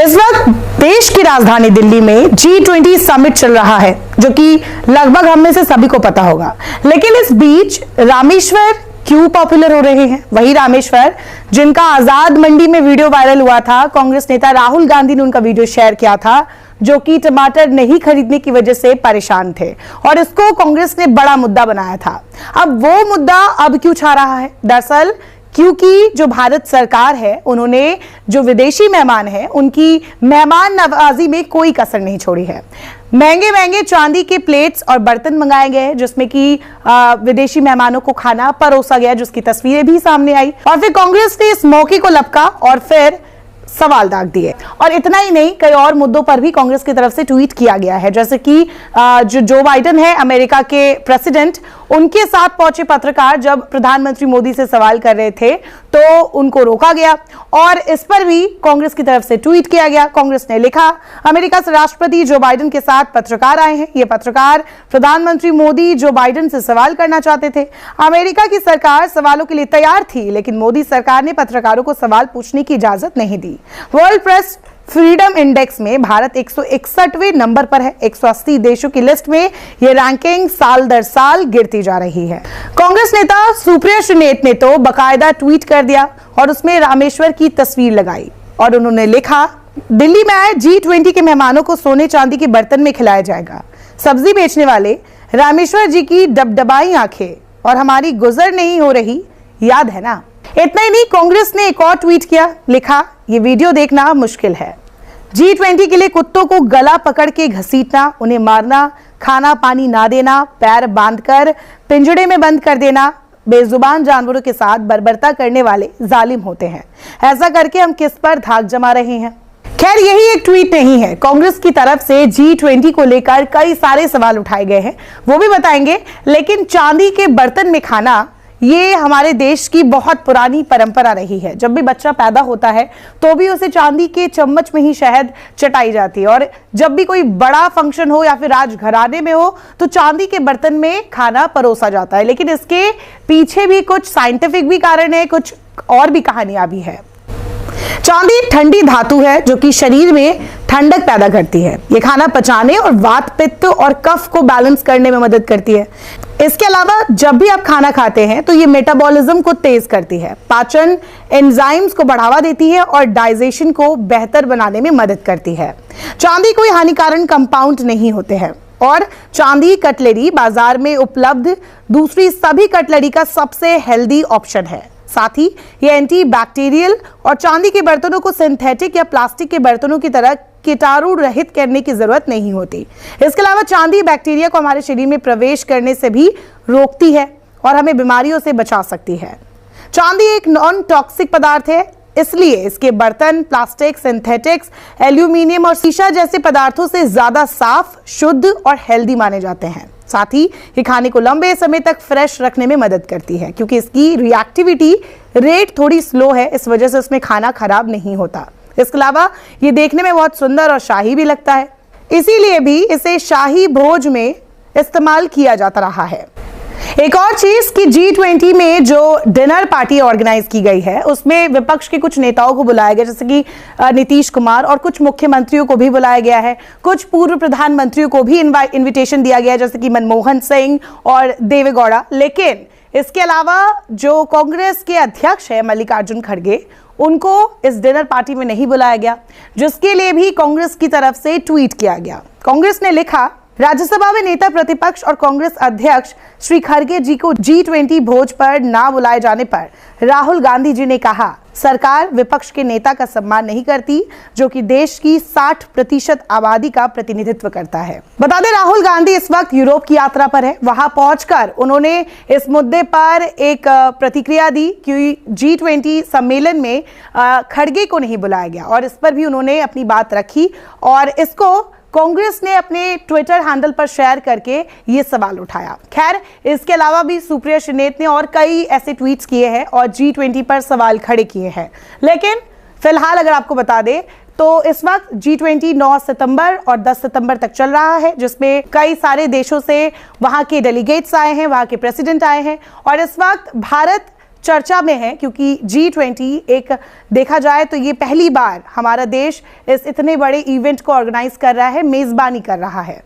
इस वक्त देश की राजधानी दिल्ली में G20 समिट चल रहा है, जो कि लगभग हम में से सभी को पता होगा। लेकिन इस बीच रामेश्वर क्यों पॉपुलर हो रहे हैं? वही रामेश्वर जिनका आजाद मंडी में वीडियो वायरल हुआ था। कांग्रेस नेता राहुल गांधी ने उनका वीडियो शेयर किया था, जो कि टमाटर नहीं खरीदने की वजह से परेशान थे और इसको कांग्रेस ने बड़ा मुद्दा बनाया था। अब वो मुद्दा अब क्यों छा रहा है? दरअसल क्योंकि जो भारत सरकार है, उन्होंने जो विदेशी मेहमान हैं उनकी मेहमान नवाजी में कोई कसर नहीं छोड़ी है। महंगे महंगे चांदी के प्लेट्स और बर्तन मंगाए गए हैं, जिसमें कि विदेशी मेहमानों को खाना परोसा गया, जिसकी तस्वीरें भी सामने आई। और फिर कांग्रेस ने इस मौके को लपका और फिर सवाल दाग दिए। और इतना ही नहीं, कई और मुद्दों पर भी कांग्रेस की तरफ से ट्वीट किया गया है, जैसे कि जो बाइडेन है, अमेरिका के प्रेसिडेंट, उनके साथ पहुंचे पत्रकार जब प्रधानमंत्री मोदी से सवाल कर रहे थे तो उनको रोका गया और इस पर भी कांग्रेस की तरफ से ट्वीट किया गया। कांग्रेस ने लिखा, अमेरिका से राष्ट्रपति जो बाइडेन के साथ पत्रकार आए हैं। ये पत्रकार प्रधानमंत्री मोदी जो बाइडेन से सवाल करना चाहते थे। अमेरिका की सरकार सवालों के लिए तैयार थी, लेकिन मोदी सरकार ने पत्रकारों को सवाल पूछने की इजाजत नहीं दी। वर्ल्ड प्रेस फ्रीडम इंडेक्स में भारत 161वें नंबर पर है। 180 देशों की लिस्ट में यह रैंकिंग साल दर साल गिरती जा रही है। कांग्रेस नेता सुप्रिया श्रीनेत ने तो बकायदा ट्वीट कर दिया और उसमें रामेश्वर की तस्वीर लगाई और उन्होंने लिखा, दिल्ली में आए G20 के मेहमानों को सोने चांदी के बर्तन में खिलाया जाएगा। सब्जी बेचने वाले रामेश्वर जी की डबडबाई आंखें और हमारी गुजर नहीं हो रही, याद है ना? इतना ही नहीं, कांग्रेस ने एक और ट्वीट किया, लिखा, ये वीडियो देखना मुश्किल है। G20 के लिए कुत्तों को गला पकड़ के घसीटना, उन्हें मारना, खाना पानी ना देना, पैर बांधकर पिंजड़े में बंद कर देना, बेजुबान जानवरों के साथ बर्बरता करने वाले जालिम होते हैं। ऐसा करके हम किस पर धाक जमा रहे हैं? खैर, यही एक ट्वीट नहीं है। कांग्रेस की तरफ से G20 को लेकर कई सारे सवाल उठाए गए हैं, वो भी बताएंगे। लेकिन चांदी के बर्तन में खाना, ये हमारे देश की बहुत पुरानी परंपरा रही है। जब भी बच्चा पैदा होता है तो भी उसे चांदी के चम्मच में ही शहद चटाई जाती है और जब भी कोई बड़ा फंक्शन हो या फिर राजघराने में हो तो चांदी के बर्तन में खाना परोसा जाता है। लेकिन इसके पीछे भी कुछ साइंटिफिक भी कारण है, कुछ और भी कहानियां भी है। चांदी ठंडी धातु है जो कि शरीर में ठंडक पैदा करती है। ये खाना पचाने और वात पित्त और कफ को बैलेंस करने में मदद करती है। इसके अलावा जब भी आप खाना खाते हैं तो ये मेटाबॉलिज्म को तेज करती है, पाचन एंजाइम्स को बढ़ावा देती है और डाइजेशन को बेहतर बनाने में मदद करती है। चांदी कोई हानिकारक कंपाउंड नहीं होते हैं और चांदी कटलरी बाजार में उपलब्ध दूसरी सभी कटलरी का सबसे हेल्दी ऑप्शन है। साथ ही ये एंटी बैक्टीरियल और चांदी के बर्तनों को सिंथेटिक या प्लास्टिक के बर्तनों की तरह कीटाणु रहित करने की जरूरत नहीं होती। इसके अलावा चांदी बैक्टीरिया को हमारे शरीर में प्रवेश करने से भी रोकती है और हमें बीमारियों से बचा सकती है। चांदी एक नॉन टॉक्सिक पदार्थ है, इसलिए इसके बर्तन प्लास्टिक, सिंथेटिक्स, एल्यूमिनियम और शीशा जैसे पदार्थों से ज्यादा साफ, शुद्ध और हेल्दी माने जाते हैं। साथ ही ये खाने को लंबे समय तक फ्रेश रखने में मदद करती है, क्योंकि इसकी रिएक्टिविटी रेट थोड़ी स्लो है, इस वजह से उसमें खाना खराब नहीं होता। इसके अलावा ये देखने में बहुत सुंदर और शाही भी लगता है, इसीलिए भी इसे शाही भोज में इस्तेमाल किया जाता रहा है। एक और चीज कि G20 में जो डिनर पार्टी ऑर्गेनाइज की गई है, उसमें विपक्ष के कुछ नेताओं को बुलाया गया, जैसे कि नीतीश कुमार, और कुछ मुख्यमंत्रियों को भी बुलाया गया है। कुछ पूर्व प्रधानमंत्रियों को भी इन्विटेशन दिया गया, जैसे कि मनमोहन सिंह और देवेगौड़ा। लेकिन इसके अलावा जो कांग्रेस के अध्यक्ष है मल्लिकार्जुन खड़गे, उनको इस डिनर पार्टी में नहीं बुलाया गया, जिसके लिए भी कांग्रेस की तरफ से ट्वीट किया गया। कांग्रेस ने लिखा, राज्यसभा में नेता प्रतिपक्ष और कांग्रेस अध्यक्ष श्री खड़गे जी को G20 भोज पर ना बुलाए जाने पर राहुल गांधी जी ने कहा, सरकार विपक्ष के नेता का सम्मान नहीं करती, जो कि देश की 60% आबादी का प्रतिनिधित्व करता है। बता दें, राहुल गांधी इस वक्त यूरोप की यात्रा पर है। वहां पहुंचकर उन्होंने इस मुद्दे पर एक प्रतिक्रिया दी कि G20 सम्मेलन में खड़गे को नहीं बुलाया गया और इस पर भी उन्होंने अपनी बात रखी और इसको कांग्रेस ने अपने ट्विटर हैंडल पर शेयर करके ये सवाल उठाया। खैर, इसके अलावा भी सुप्रिया श्रीनेत ने और कई ऐसे ट्वीट्स किए हैं और G20 पर सवाल खड़े किए हैं। लेकिन फिलहाल अगर आपको बता दें तो इस वक्त G20 9 सितंबर और 10 सितंबर तक चल रहा है, जिसमें कई सारे देशों से वहां के डेलीगेट्स आए हैं, वहां के प्रेसिडेंट आए हैं और इस वक्त भारत चर्चा में है, क्योंकि G20 एक देखा जाए तो ये पहली बार हमारा देश इस इतने बड़े इवेंट को ऑर्गेनाइज कर रहा है, मेजबानी कर रहा है।